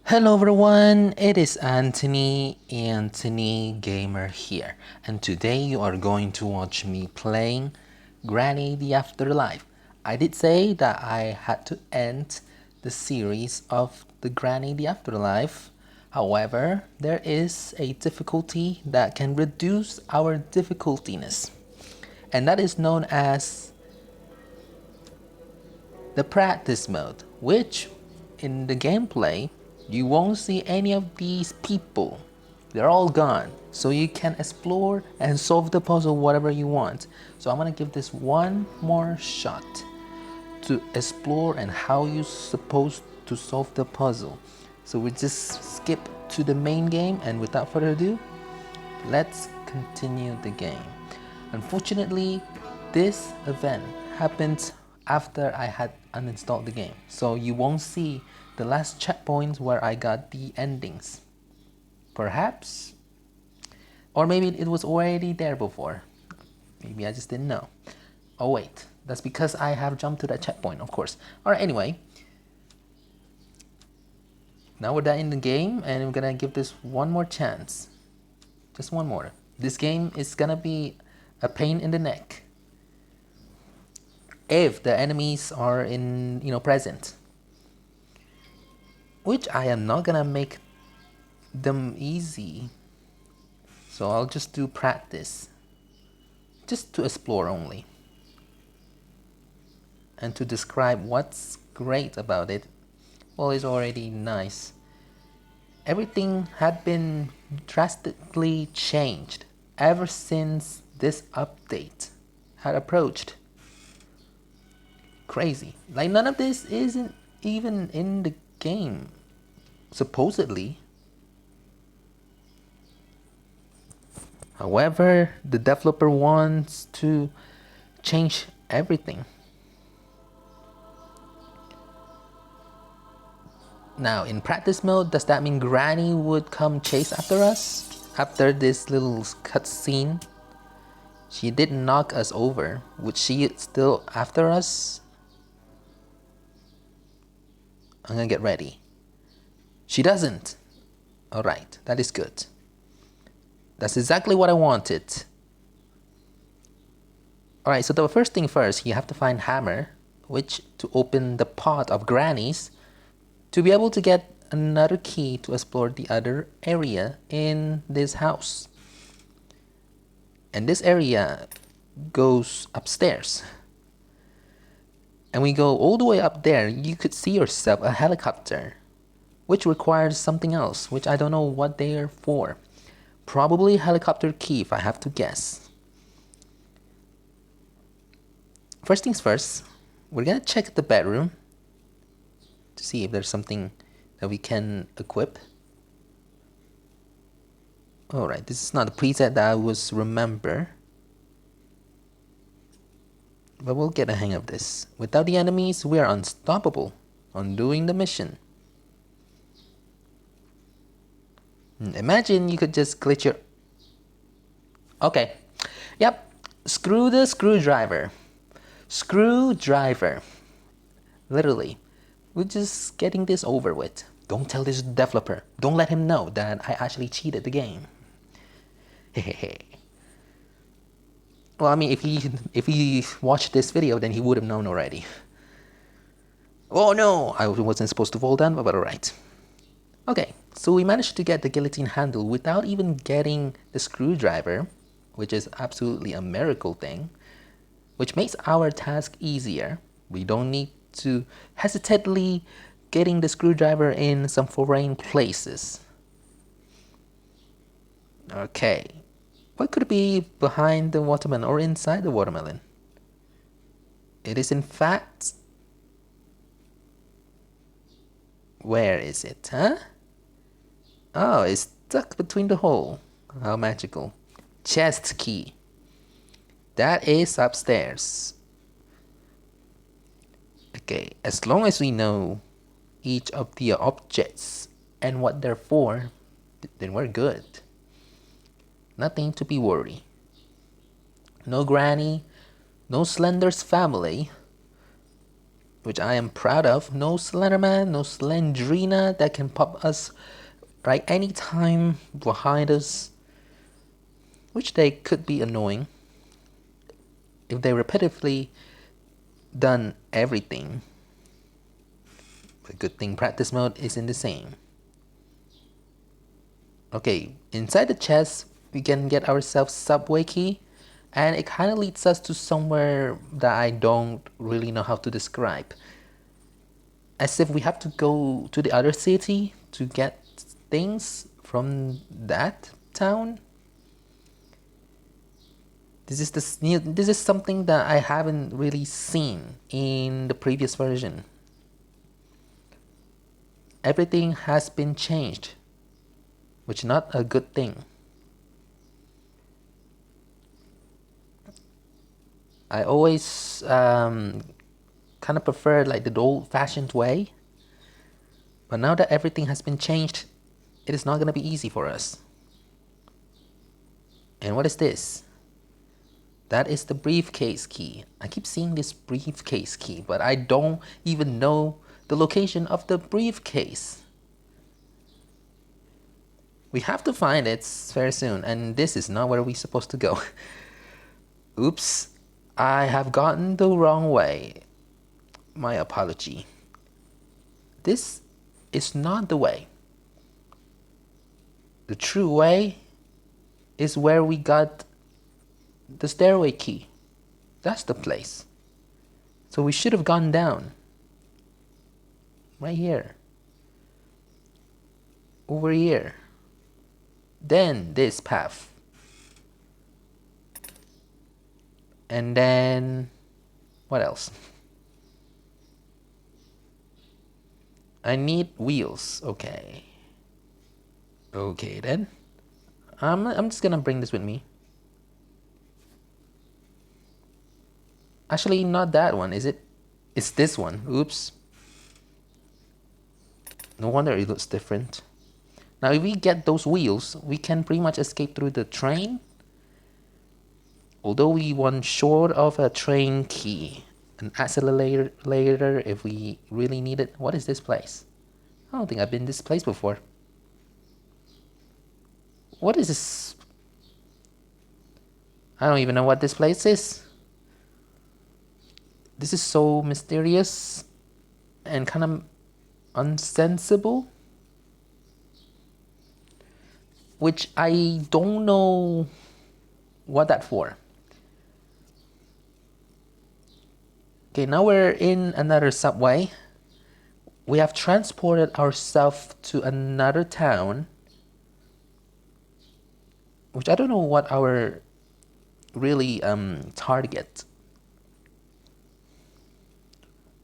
Hello everyone, it is Anthony Gamer here, and today you are going to watch me playing Granny the Afterlife. I did say that I had to end the series of the Granny the Afterlife. However, there is a difficulty that can reduce our difficultiness, and that is known as the practice mode, which in the gameplay you won't see any of these people. They're all gone, so you can explore and solve the puzzle whatever you want. So I'm gonna give this one more shot to explore and how you're supposed to solve the puzzle. So we just skip to the main game, and without further ado, let's continue the game. Unfortunately, this event happened after I had uninstalled the game, so you won't see the last checkpoints where I got the endings. Perhaps, or maybe it was already there before. Maybe I just didn't know. Oh wait, that's because I have jumped to that checkpoint, of course. Alright, anyway. Now we're done in the game, and we're gonna give this one more chance. Just one more. This game is gonna be a pain in the neck if the enemies are present, which I am not gonna make them easy. So I'll just do practice, just to explore only, and to describe what's great about it. Well, it's already nice. Everything had been drastically changed ever since this update had approached. Crazy. Like, none of this isn't even in the game, supposedly. However, the developer wants to change everything. Now, in practice mode, does that mean Granny would come chase after us? After this little cutscene? She did knock us over. Would she still after us? I'm gonna get ready. She doesn't. Alright, that is good. That's exactly what I wanted. Alright, so the first thing first, you have to find hammer, which to open the pot of grannies, to be able to get another key to explore the other area in this house. And this area goes upstairs. And we go all the way up there, you could see yourself a helicopter, which requires something else, which I don't know what they are for. Probably a helicopter key, if I have to guess. First things first, we're gonna check the bedroom to see if there's something that we can equip. Alright, this is not the preset that I was remember, but we'll get a hang of this. Without the enemies, we are unstoppable on doing the mission. Imagine you could just glitch your... Okay, yep, screw the screwdriver. Screwdriver. Literally. We're just getting this over with. Don't tell this developer. Don't let him know that I actually cheated the game. Hehehe. Well, I mean, if he watched this video, then he would have known already. Oh no! I wasn't supposed to fall down, but alright. Okay, so we managed to get the guillotine handle without even getting the screwdriver, which is absolutely a miracle thing, which makes our task easier. We don't need to hesitantly getting the screwdriver in some foreign places. Okay, what could be behind the watermelon or inside the watermelon? It is in fact... Where is it, huh? Oh, it's stuck between the hole. How magical. Chest key. That is upstairs. Okay, as long as we know each of the objects and what they're for, then we're good. Nothing to be worried. No Granny, no Slender's family. which I am proud of. No Slenderman, no Slendrina that can pop us right anytime behind us, which they could be annoying if they repetitively done everything. But good thing practice mode is in the same. Okay, inside the chest we can get ourselves subway key, and it kind of leads us to somewhere that I don't really know how to describe. As if we have to go to the other city to get things from that town. This is something that I haven't really seen in the previous version. Everything has been changed, which is not a good thing. I always kind of prefer like the old-fashioned way, but now that everything has been changed, it is not going to be easy for us. And what is this? That is the briefcase key. I keep seeing this briefcase key, but I don't even know the location of the briefcase. We have to find it very soon, and this is not where we're supposed to go. Oops, I have gotten the wrong way. My apology. This is not the way. The true way is where we got the stairway key. That's the place. So we should have gone down. Right here. Over here. Then this path. And then what else? I need wheels. Okay. Okay then. I'm just gonna bring this with me. Actually, not that one, is it? It's this one. Oops. No wonder it looks different. Now, if we get those wheels, we can pretty much escape through the train. Although we want short of a train key. An accelerator later if we really need it. What is this place? I don't think I've been this place before. What is this? I don't even know what this place is. This is so mysterious and kind of unsensible, which I don't know what that's for. Okay, now we're in another subway. We have transported ourselves to another town, which I don't know what our really target.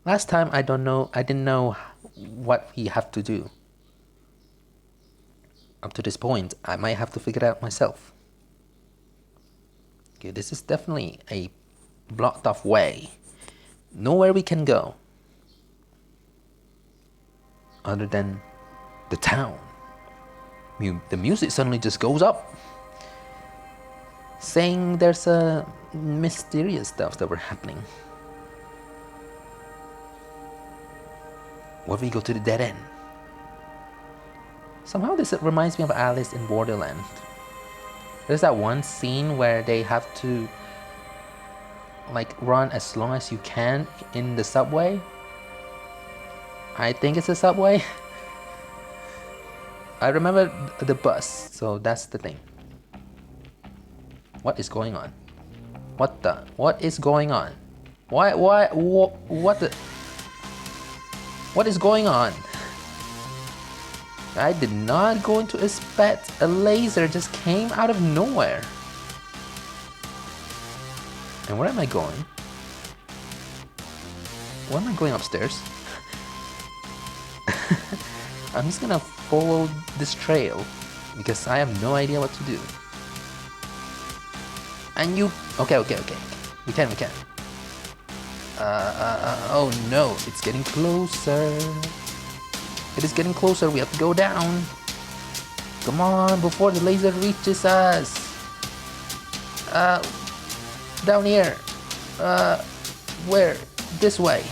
Last time I didn't know what we have to do. Up to this point, I might have to figure it out myself. Okay, this is definitely a blocked off way. Nowhere we can go. Other than the town. The music suddenly just goes up. Saying there's a mysterious stuff that were happening. What if we go to the dead end? Somehow this reminds me of Alice in Borderland. There's that one scene where they have to like run as long as you can in the subway. I think it's a subway. I remember the bus, so that's the thing. What is going on? What is going on? What is going on? I did not go into expect a laser just came out of nowhere. And where am I going? Where am I going upstairs? I'm just gonna follow this trail because I have no idea what to do. And you... Okay. We can. Oh no, it's getting closer. It is getting closer, we have to go down. Come on, before the laser reaches us. Down here. Where? This way.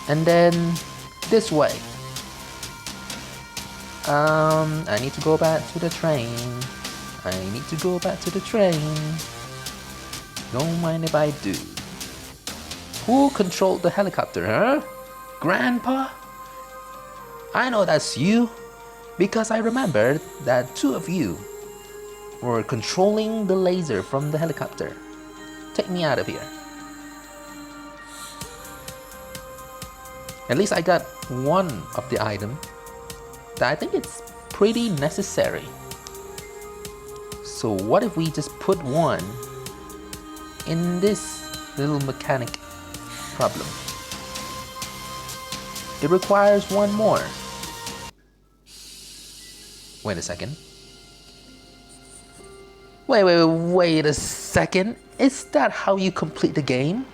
And then this way. I need to go back to the train. I need to go back to the train. Don't mind if I do. Who controlled the helicopter, huh? Grandpa? I know that's you, because I remembered that two of you were controlling the laser from the helicopter. Take me out of here. At least I got one of the item that I think it's pretty necessary. So what if we just put one in this little mechanic problem? It requires one more. Wait a second. Wait a second. Is that how you complete the game?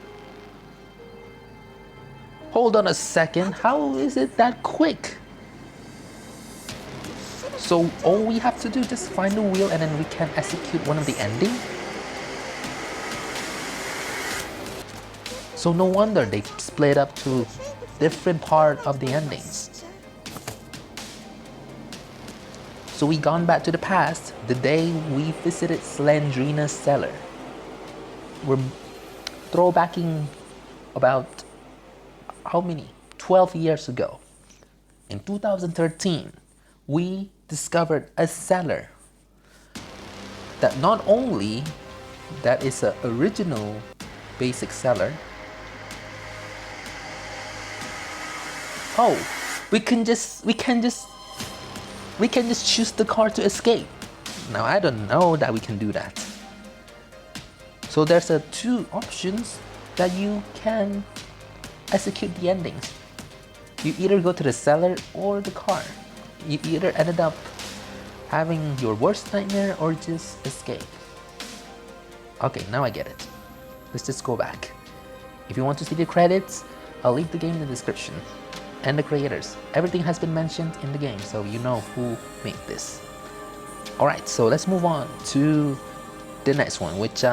Hold on a second. How is it that quick? So all we have to do is just find the wheel and then we can execute one of the ending? So no wonder they split up to different part of the endings. So we gone back to the past, the day we visited Slendrina's cellar. We're throwbacking about how many? 12 years ago. In 2013, we discovered a cellar that not only that is an original basic cellar. Oh, we can just choose the car to escape. Now I don't know that we can do that. So there's two options that you can execute the endings. You either go to the cellar or the car. You either ended up having your worst nightmare or just escape. Okay, now I get it. Let's just go back. If you want to see the credits, I'll leave the game in the description. And the creators. Everything has been mentioned in the game, so you know who made this. Alright, so let's move on to the next one, which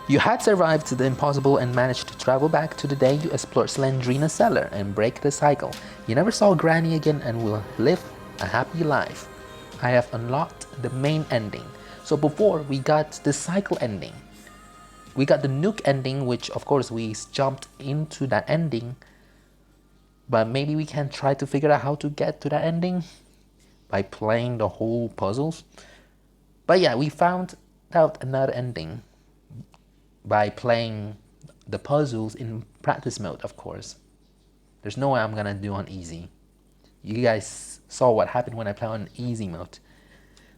you had survived the impossible and managed to travel back to the day you explored Slendrina's cellar and break the cycle. You never saw Granny again and will live a happy life. I have unlocked the main ending. So before we got the cycle ending, we got the nuke ending, which of course we jumped into that ending. But maybe we can try to figure out how to get to that ending by playing the whole puzzles. But yeah, we found out another ending by playing the puzzles in practice mode, of course. There's no way I'm gonna do on easy. You guys saw what happened when I played on easy mode.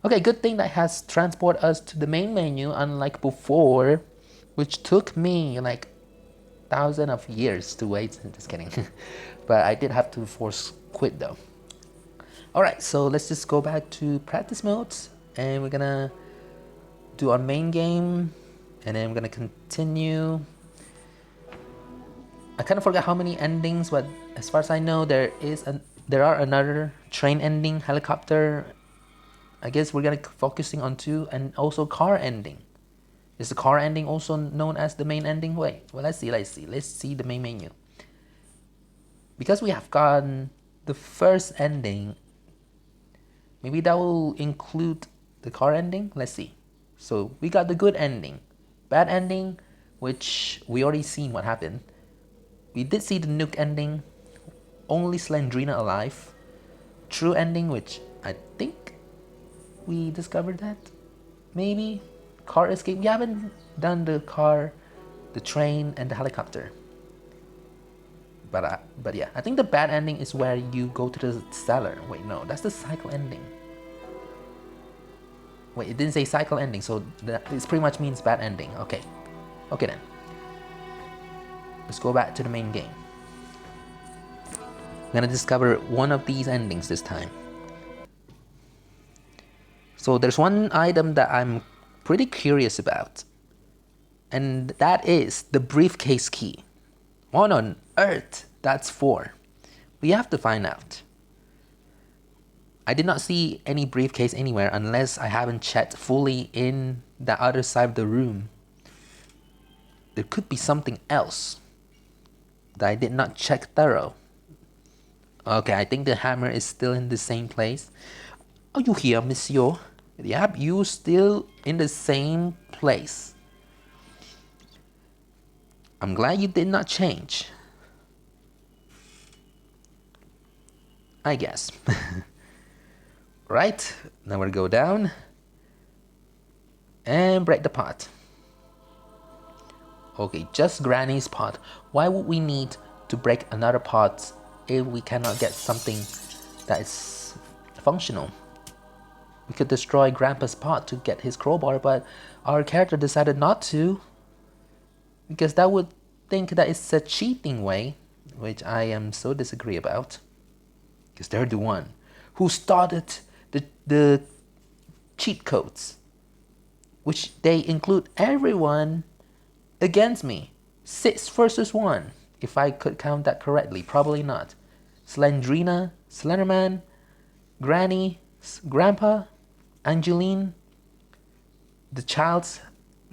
Okay, good thing that has transported us to the main menu, unlike before, which took me like thousands of years to wait. Just kidding. But I did have to force quit though. Alright, so let's just go back to practice modes and we're gonna do our main game and then we're gonna continue. I kind of forgot how many endings, but as far as I know, there are another train ending, helicopter. I guess we're gonna focusing on two, and also car ending. Is the car ending also known as the main ending? Wait, well, let's see the main menu. Because we have gotten the first ending, maybe that will include the car ending. Let's see. So we got the good ending, bad ending, which we already seen what happened. We did see the nuke ending, only Slendrina alive. True ending, which I think we discovered that. Maybe car escape. We haven't done the car, the train, and the helicopter. But yeah, I think the bad ending is where you go to the cellar. Wait, no, that's the cycle ending. Wait, it didn't say cycle ending, so this pretty much means bad ending. Okay, okay then. Let's go back to the main game. I'm gonna discover one of these endings this time. So there's one item that I'm pretty curious about, and that is the briefcase key. What on earth that's for? We have to find out. I did not see any briefcase anywhere unless I haven't checked fully in the other side of the room. There could be something else. that I did not check thorough. Okay, I think the hammer is still in the same place. Are you here, monsieur? Yep, you still in the same place. I'm glad you did not change. I guess. Right, now we'll go down and break the pot. Okay, just Granny's pot. Why would we need to break another pot if we cannot get something that is functional? We could destroy Grandpa's pot to get his crowbar, but our character decided not to, because that would think that it's a cheating way, which I am so disagree about. Because they're the one who started the cheat codes, which they include everyone against me. 6 versus 1, if I could count that correctly. Probably not. Slendrina, Slenderman, Granny, Grandpa, Angeline, the child's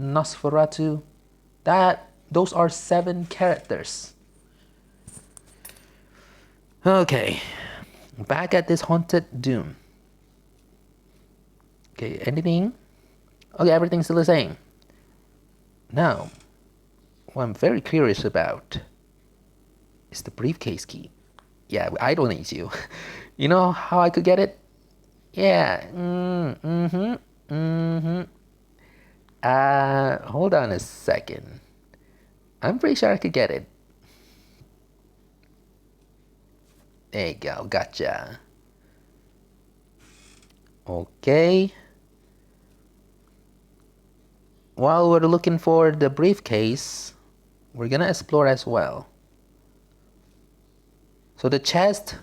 Nosferatu. Those are 7 characters. Okay, back at this haunted doom. Okay, anything? Okay, everything's still the same. Now, what I'm very curious about is the briefcase key. Yeah, I don't need you. You know how I could get it? Yeah. Hold on a second. I'm pretty sure I could get it. There you go, gotcha. Okay. While we're looking for the briefcase, we're gonna explore as well. So the chest,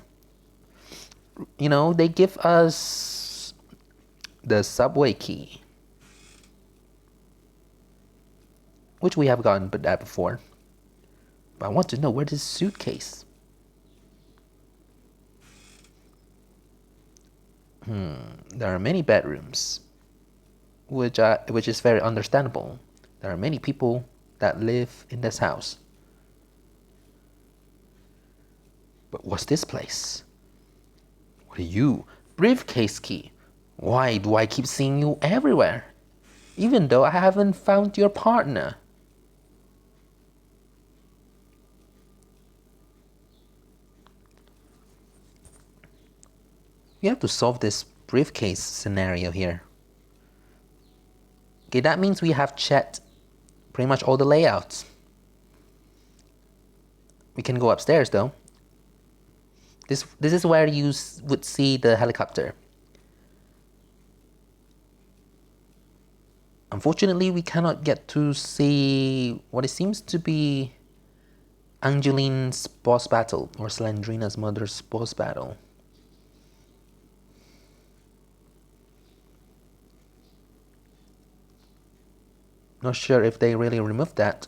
you know, they give us the subway key, which we have gotten that before. But I want to know, where's this suitcase? There are many bedrooms, which is very understandable. There are many people that live in this house. But what's this place? What are you? Briefcase key. Why do I keep seeing you everywhere? Even though I haven't found your partner. We have to solve this briefcase scenario here. Okay, that means we have checked pretty much all the layouts. We can go upstairs though. This is where you would see the helicopter. Unfortunately, we cannot get to see what it seems to be Angeline's boss battle, or Slendrina's mother's boss battle. Not sure if they really removed that.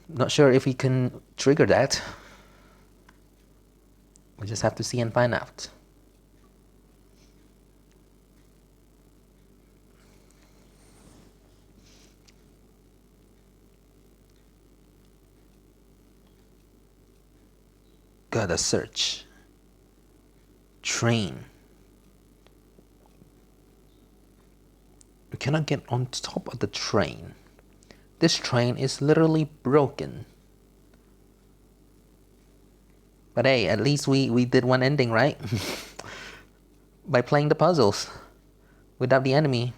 Not sure if we can trigger that. We just have to see and find out. Gotta search. Train. We cannot get on top of the train. This train is literally broken. But hey, at least we did one ending, right? By playing the puzzles without the enemy.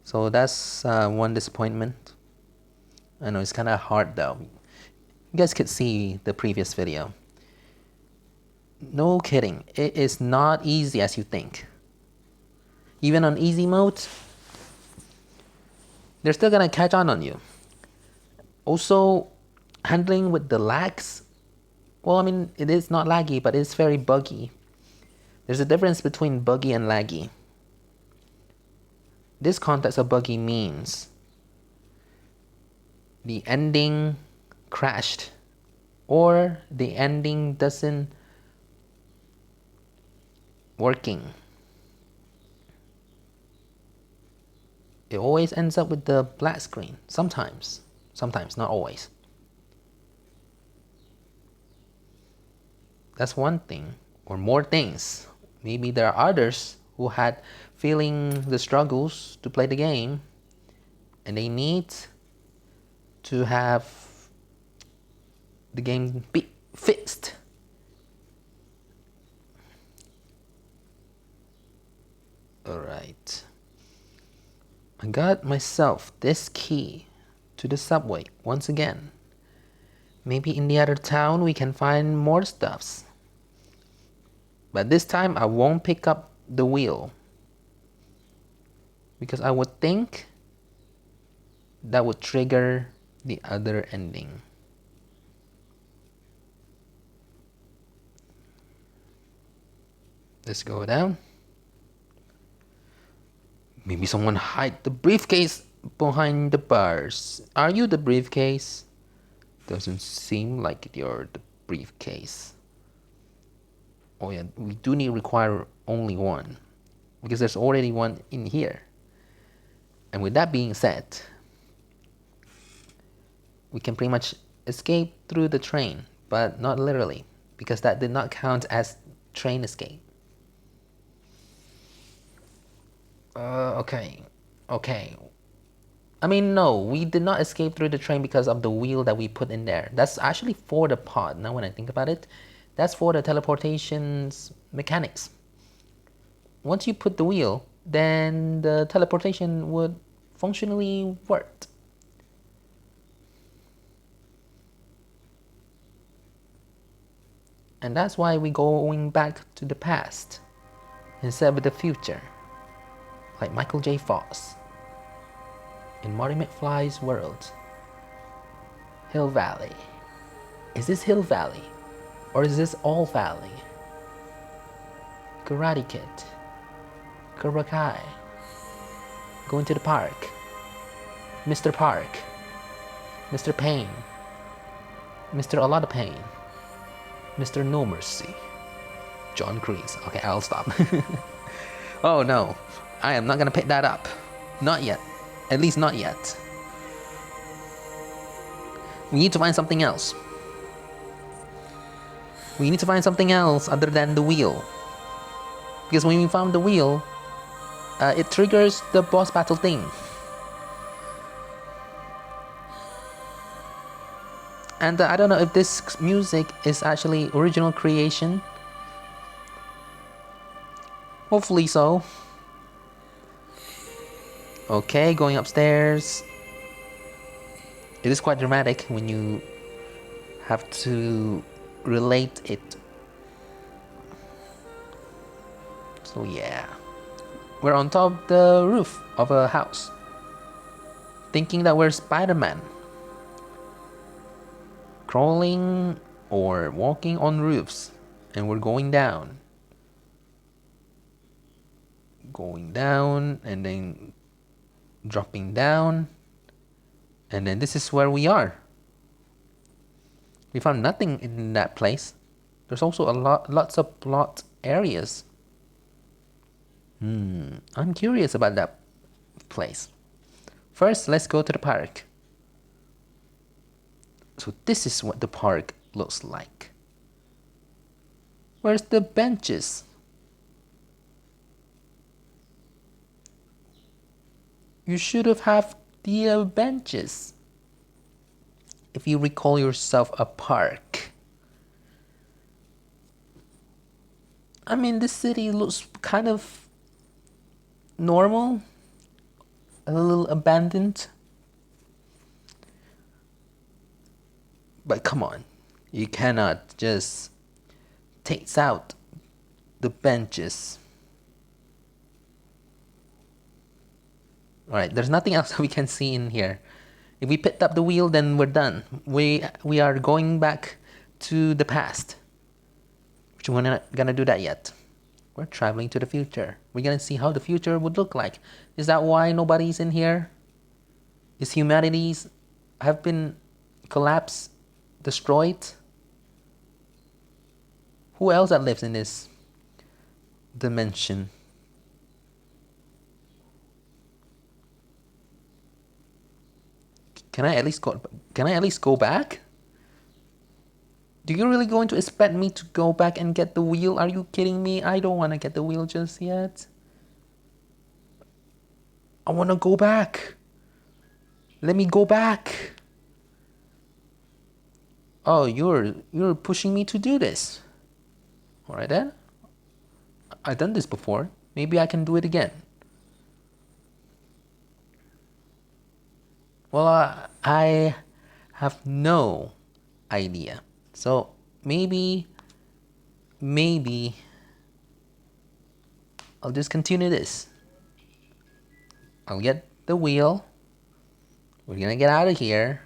So that's one disappointment. I know it's kind of hard though. You guys could see the previous video. No kidding, it is not easy as you think. Even on easy mode, they're still gonna catch on you. Also, handling with the lags, well, I mean, it is not laggy, but it's very buggy. There's a difference between buggy and laggy. This context of buggy means the ending crashed, or the ending doesn't working. It always ends up with the black screen. Sometimes, not always. That's one thing, or more things. Maybe there are others who had feeling the struggles to play the game, and they need to have the game be fixed. Alright. I got myself this key to the subway once again. Maybe in the other town we can find more stuffs. But this time I won't pick up the wheel, because I would think that would trigger the other ending. Let's go down. Maybe someone hide the briefcase behind the bars. Are you the briefcase? Doesn't seem like you're the briefcase. Oh yeah, we do need require only one, because there's already one in here. And with that being said, we can pretty much escape through the train, but not literally, because that did not count as train escape. Okay. I mean, no, we did not escape through the train because of the wheel that we put in there. That's actually for the pod. Now when I think about it, that's for the teleportation's mechanics. Once you put the wheel, then the teleportation would functionally work. And that's why we're going back to the past instead of the future, like Michael J. Fox in Marty McFly's world. Hill Valley. Is this Hill Valley? Or is this All Valley? Karate Kid. Cobra Kai. Going to the park. Mr. Park. Mr. Pain. Mr. A Lot of Pain. Mr. No Mercy. John Kreese. Okay, I'll stop. Oh no, I am not gonna pick that up. Not yet. At least not yet. We need to find something else. We need to find something else other than the wheel. Because when we found the wheel, it triggers the boss battle thing. And I don't know if this music is actually original creation. Hopefully so. Okay, going upstairs. It is quite dramatic when you have to relate it. So yeah, we're on top of the roof of a house, thinking that we're Spider-Man, crawling or walking on roofs, and we're going down, and then dropping down, and then this is where we are. We found nothing in that place. There's also lots of plot areas. I'm curious about that place. First, let's go to the park. So this is what the park looks like. Where's the benches? You should have had the benches if you recall yourself a park. I mean, this city looks kind of normal, a little abandoned. But come on, you cannot just take out the benches. Alright, there's nothing else we can see in here. If we picked up the wheel, then we're done. We are going back to the past. Which we're not gonna do that yet. We're traveling to the future. We're gonna see how the future would look like. Is that why nobody's in here? Is humanity's have been collapsed, destroyed? Who else that lives in this dimension? Can I at least go? Can I at least go back? Do you really going to expect me to go back and get the wheel? Are you kidding me? I don't want to get the wheel just yet. I want to go back. Let me go back. Oh, you're pushing me to do this. All right then. I've done this before. Maybe I can do it again. Well, I have no idea. So maybe I'll just continue this. I'll get the wheel. We're gonna get out of here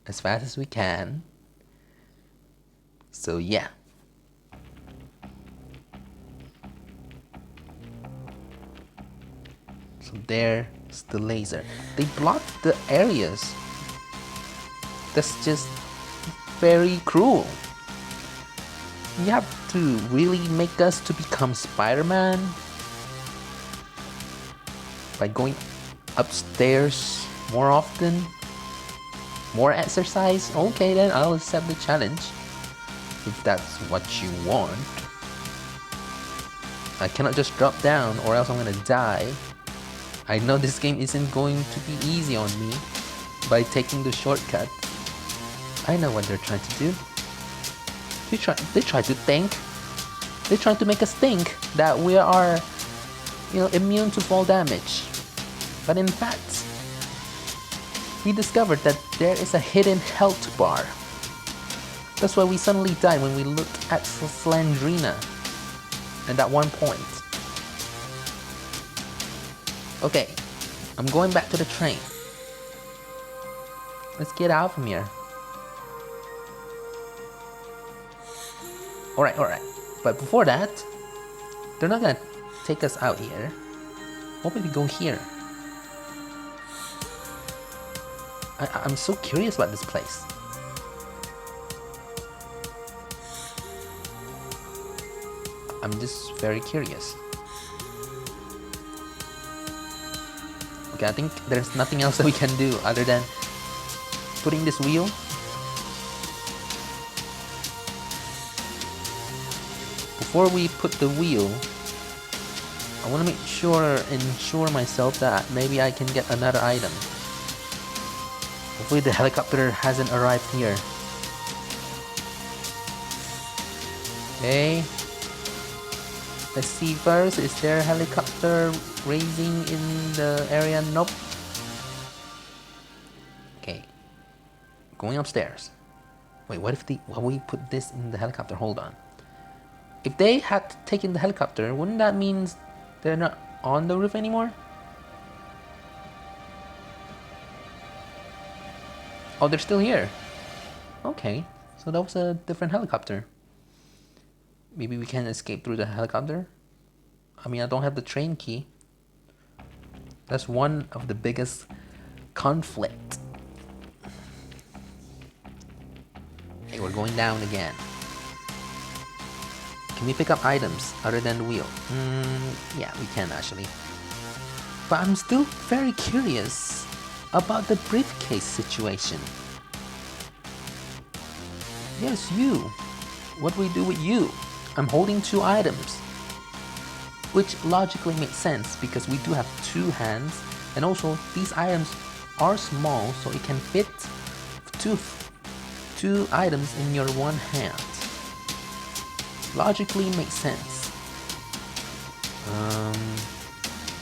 as fast as we can. So yeah. So there's the laser. They blocked the areas. That's just very cruel. You have to really make us to become Spider-Man by going upstairs more often. More exercise? Okay then, I'll accept the challenge. If that's what you want. I cannot just drop down or else I'm gonna die. I know this game isn't going to be easy on me by taking the shortcut. I know what they're trying to do. They try to think. They try to make us think that we are, immune to fall damage. But in fact, we discovered that there is a hidden health bar. That's why we suddenly died when we looked at Slendrina at that one point. Okay, I'm going back to the train. Let's get out from here. Alright. But before that, they're not gonna take us out here. What if we go here? I'm so curious about this place. I'm just very curious. Okay, I think there's nothing else that we can do other than putting this wheel. Before we put the wheel, I want to ensure myself that maybe I can get another item. Hopefully the helicopter hasn't arrived here. Okay. Let's see first, is there a helicopter raising in the area? Nope. Okay. Going upstairs. Wait, what if we put this in the helicopter? Hold on. If they had taken the helicopter, wouldn't that mean they're not on the roof anymore? Oh, they're still here. Okay, so that was a different helicopter. Maybe we can escape through the helicopter? I mean, I don't have the train key. That's one of the biggest conflict. Hey, we're going down again. Can we pick up items other than the wheel? Yeah, we can actually. But I'm still very curious about the briefcase situation. Yes, you. What do we do with you? I'm holding 2 items, which logically makes sense because we do have 2 hands, and also these items are small, so it can fit two items in your one hand. Logically makes sense.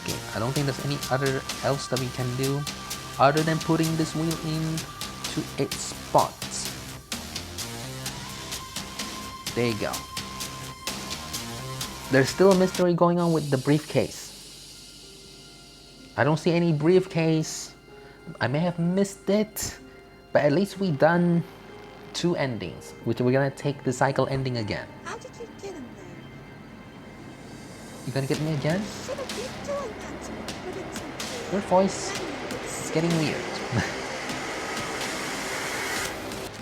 Okay, I don't think there's any other else that we can do other than putting this wheel into its spot. There you go. There's still a mystery going on with the briefcase. I don't see any briefcase. I may have missed it, but at least we done 2 endings, which we're gonna take the cycle ending again. How did you get in there? You gonna get me again? Should I keep doing that? But it's Your voice is getting weird.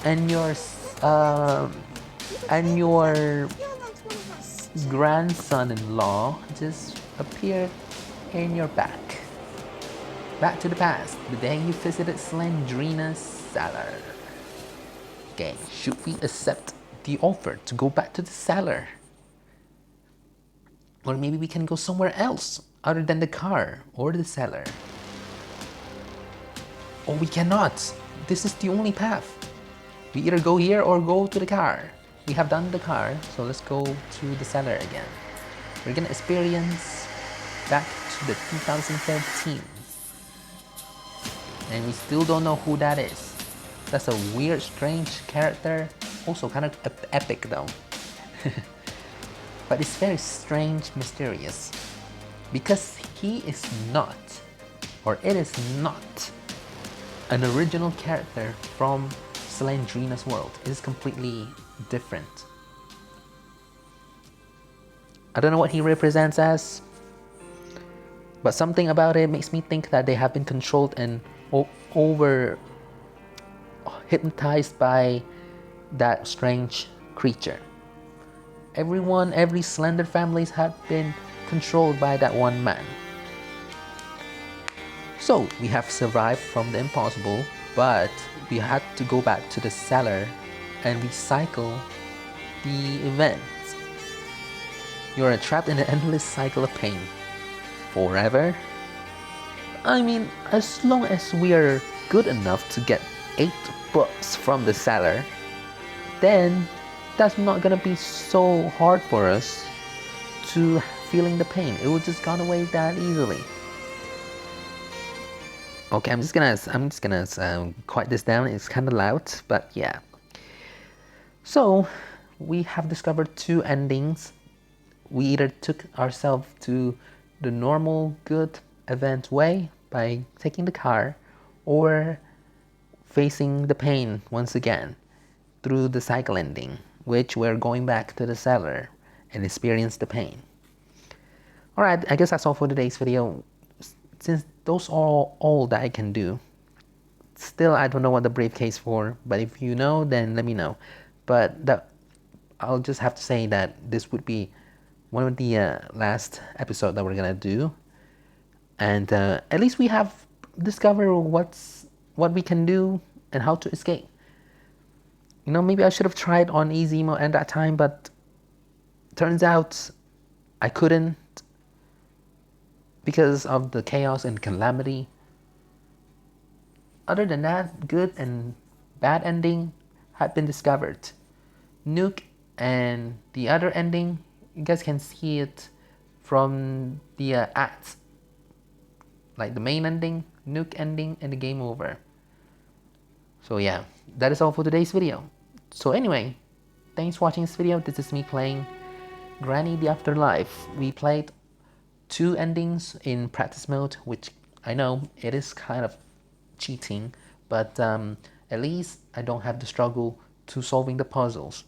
and your grandson-in-law just appeared in your back. back to the past, the day you visited Slendrina's cellar. Okay, should we accept the offer to go back to the cellar? Or maybe we can go somewhere else other than the car or the cellar. Or we cannot. This is the only path. We either go here or go to the car. We have done the car, so let's go to the cellar again. We're gonna experience back to the 2013. And we still don't know who that is. That's a weird, strange character. Also kind of epic though. But it's very strange, mysterious. Because he is not, or it is not, an original character from Slendrina's world. It is completely different. I don't know what he represents as, but something about it makes me think that they have been controlled and over hypnotized by that strange creature. Every Slender families have been controlled by that one man. So we have survived from the impossible, but we had to go back to the cellar and recycle the events. You are trapped in an endless cycle of pain. Forever? I mean, as long as we are good enough to get 8 books from the cellar, then that's not gonna be so hard for us to feeling the pain. It will just gone away that easily. Okay, I'm just gonna quiet this down. It's kind of loud, but yeah. So we have discovered 2 endings. We either took ourselves to the normal good event way by taking the car, or facing the pain once again through the cycle ending, which we're going back to the cellar and experience the pain. Alright, I guess that's all for today's video. Since those are all that I can do, still I don't know what the briefcase for, but if you know, then let me know. But I'll just have to say that this would be one of the last episode that we're gonna do, and at least we have discovered what we can do and how to escape. You know, maybe I should have tried on easy mode at that time, but turns out I couldn't because of the chaos and calamity. Other than that, good and bad ending had been discovered. Nuke and the other ending, you guys can see it from the ads. Like the main ending, Nuke ending, and the game over. So yeah, that is all for today's video. So anyway, thanks for watching this video. This is me playing Granny the Afterlife. We played 2 endings in practice mode, which I know it is kind of cheating, but at least I don't have the struggle to solving the puzzles.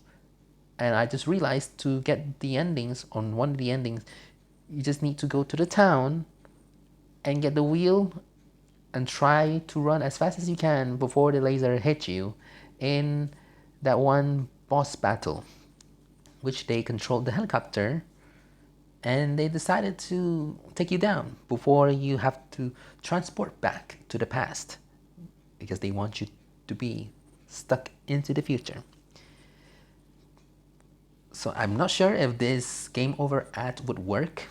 And I just realized to get the endings on one of the endings, you just need to go to the town and get the wheel and try to run as fast as you can before the laser hits you in that one boss battle, which they controlled the helicopter and they decided to take you down before you have to transport back to the past because they want you to be stuck into the future. So I'm not sure if this game over ad would work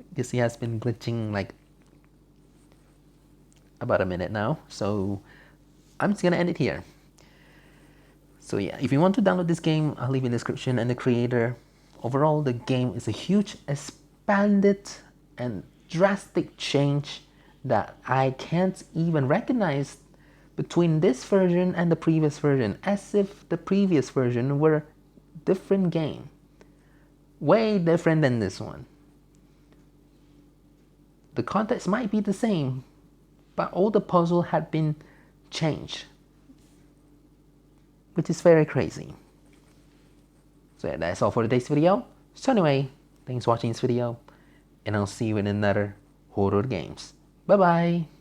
because he has been glitching like about a minute now. So I'm just gonna end it here. So yeah, if you want to download this game, I'll leave in the description and the creator. Overall, the game is a huge, expanded and drastic change that I can't even recognize between this version and the previous version, as if the previous version were a different game. Way different than this one. The context might be the same, but all the puzzle had been changed, which is very crazy. So yeah, that's all for today's video. So anyway, thanks for watching this video, and I'll see you in another horror games. Bye bye.